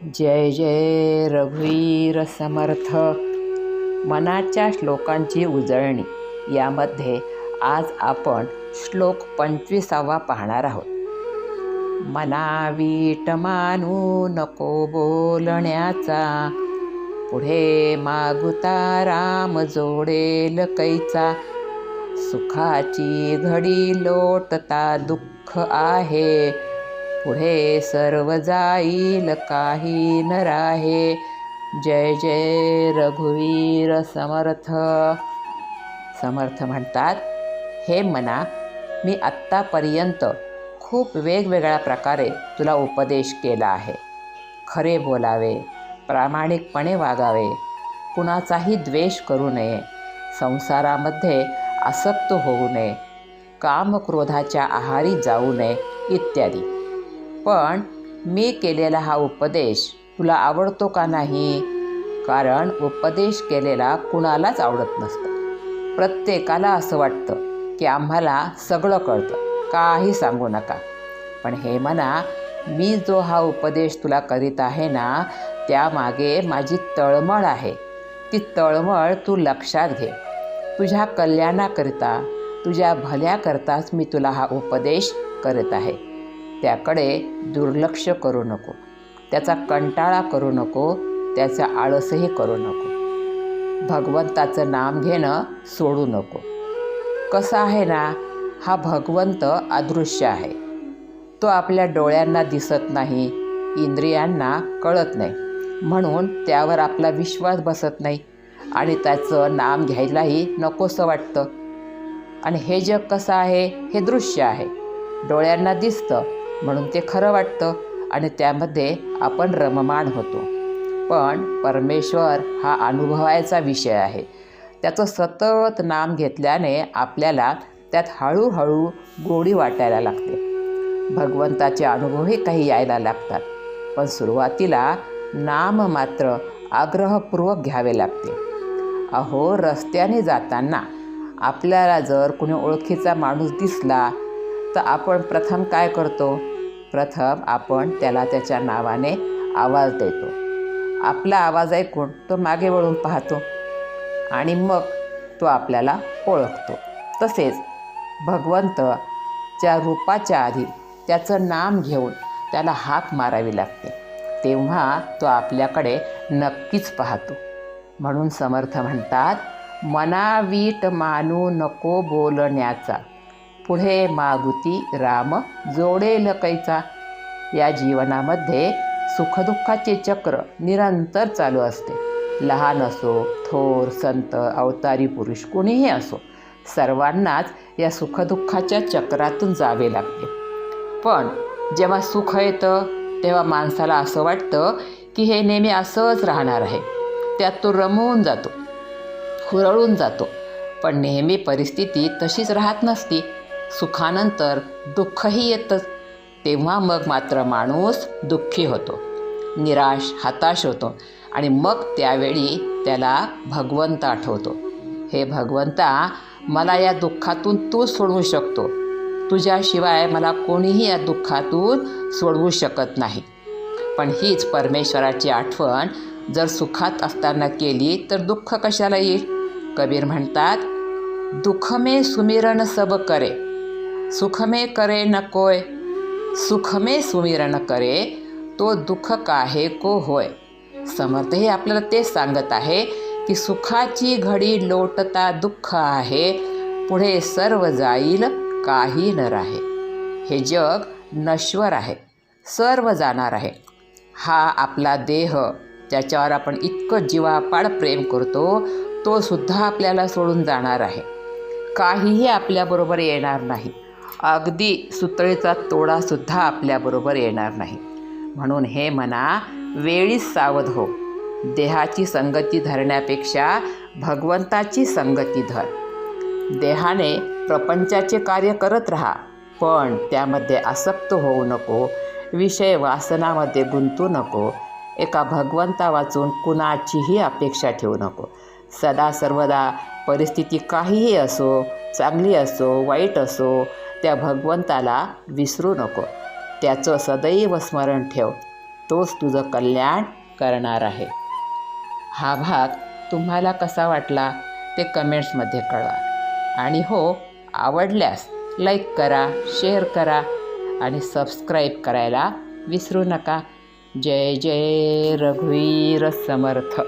जय जय रघुवीर समर्थ. मनाच्या श्लोकांची उजळणी यामध्ये आज आपण श्लोक 25 पाहणार आहोत. मना वीट मानू नको बोलण्याचा, पुढे मागुता राम जोडेल कैचा. सुखाची घडी लोटता दुःख आहे, पुढे सर्व जाईल काही न राहे. जय जय रघुवीर समर्थ. समर्थ म्हणतात, हे मना, मी आत्तापर्यंत खूप वेगवेगळ्या प्रकारे तुला उपदेश केला आहे. खरे बोलावे, प्रामाणिकपणे वागावे, कुणाचाही द्वेष करू नये, संसारामध्ये आसक्त होऊ नये, कामक्रोधाच्या आहारी जाऊ नये इत्यादी. पण मी केलेला हा उपदेश तुला आवडतो का नाही? कारण उपदेश केलेला कुणालाच आवडत नसतं. प्रत्येकाला असं वाटतं की आम्हाला सगळं कळतं, काही सांगू नका. पण हे मना, मी जो हा उपदेश तुला करीत आहे ना, त्यामागे माझी तळमळ आहे. ती तळमळ तू लक्षात घे. तुझ्या कल्याणाकरिता, तुझ्या भल्याकरताच मी तुला हा उपदेश करत आहे. त्याकडे दुर्लक्ष करू नको, त्याचा कंटाळा करू नको, त्याचा आळसही करू नको. भगवंताचं नाम घेणं सोडू नको. कसं आहे ना, हा भगवंत अदृश्य आहे. तो आपल्या डोळ्यांना दिसत नाही, इंद्रियांना कळत नाही, म्हणून त्यावर आपला विश्वास बसत नाही आणि त्याचं नाम घ्यायलाही नकोसं वाटतं. आणि हे जग कसं आहे, हे दृश्य आहे. डोळ्यांना दिसतं म्हणून ते खरं वाटतं आणि त्यामध्ये आपण रममाण होतो. पण परमेश्वर हा अनुभवायचा विषय आहे. त्याचं सतत नाम घेतल्याने आपल्याला त्यात हळूहळू गोडी वाटायला लागते. भगवंताचे अनुभवही काही यायला लागतात. पण सुरुवातीला नाम मात्र आग्रहपूर्वक घ्यावे लागते. अहो, रस्त्याने जाताना आपल्याला जर कोणी ओळखीचा माणूस दिसला तर आपण प्रथम काय करतो? प्रथम आपण त्याला त्याच्या नावाने आवाज देतो. आपला आवाज ऐकून तो मागे वळून पाहतो आणि मग तो आपल्याला ओळखतो. तसेच भगवंतच्या रूपाच्या आधी त्याचं नाम घेऊन त्याला हाक मारावी लागते, तेव्हा तो आपल्याकडे नक्कीच पाहतो. म्हणून समर्थ म्हणतात, मना वीट मानू नको बोलण्याचा, पुढे मागुती राम जोडेल कैचा. या जीवनामध्ये सुखदुःखाचे चक्र निरंतर चालू असते. लहान असो, थोर, संत, अवतारी पुरुष, कोणीही असो, सर्वांनाच या सुखदुःखाच्या चक्रातून जावे लागते. पण जेव्हा सुख येतं तेव्हा माणसाला असं वाटतं की हे नेहमी असंच राहणार आहे. त्यात तो रमवून जातो, हुरळून जातो. पण नेहमी परिस्थिती तशीच राहत नसती. सुखानंतर दुःखही येतंच. तेव्हा मग मात्र माणूस दुःखी होतो, निराश, हताश होतो आणि मग त्यावेळी त्याला भगवंत आठवतो. हे भगवंता, मला या दुःखातून तू सोडवू शकतो. तुझ्याशिवाय मला कोणीही या दुःखातून सोडवू शकत नाही. पण हीच परमेश्वराची आठवण जर सुखात असताना केली तर दुःख कशाला येईल? कबीर म्हणतात, दुःख में सुमिरन सब करे, सुख में करे न कोय. सुख में सुमिरन करे तो दुःख काहे को होय. समर्थ हे आपल्याला तेच सांगत आहे की सुखाची घडी लोटता दुःख आहे, पुढे सर्व जाईल काही न राहे. हे जग नश्वर आहे, सर्व जाणार आहे. हा आपला देह, ज्याच्यावर आपण इतकं जीवापाड प्रेम करतो, तो सुद्धा आपल्याला सोडून जाणार आहे. काहीही आपल्याबरोबर येणार नाही. अगदी सुतळीचा तोडासुद्धा आपल्याबरोबर येणार नाही. म्हणून हे मना, वेळीच सावध हो. देहाची संगती धरण्यापेक्षा भगवंताची संगती धर. देहाने प्रपंचाचे कार्य करत राहा, पण त्यामध्ये आसक्त होऊ नको, विषय वासनामध्ये गुंतू नको. एका भगवंता वाचून कुणाचीही अपेक्षा ठेवू नको. सदा सर्वदा परिस्थिती काहीही असो, चांगली असो, वाईट असो, त्या भगवंताला विसरू नको. त्याचं सदैव स्मरण ठेव. तोच तुझं कल्याण करणार आहे. हा भाग तुम्हाला कसा वाटला ते कमेंट्समध्ये कळवा. आणि हो, आवडल्यास लाईक करा, शेअर करा आणि सबस्क्राईब करायला विसरू नका. जय जय रघुवीर समर्थ.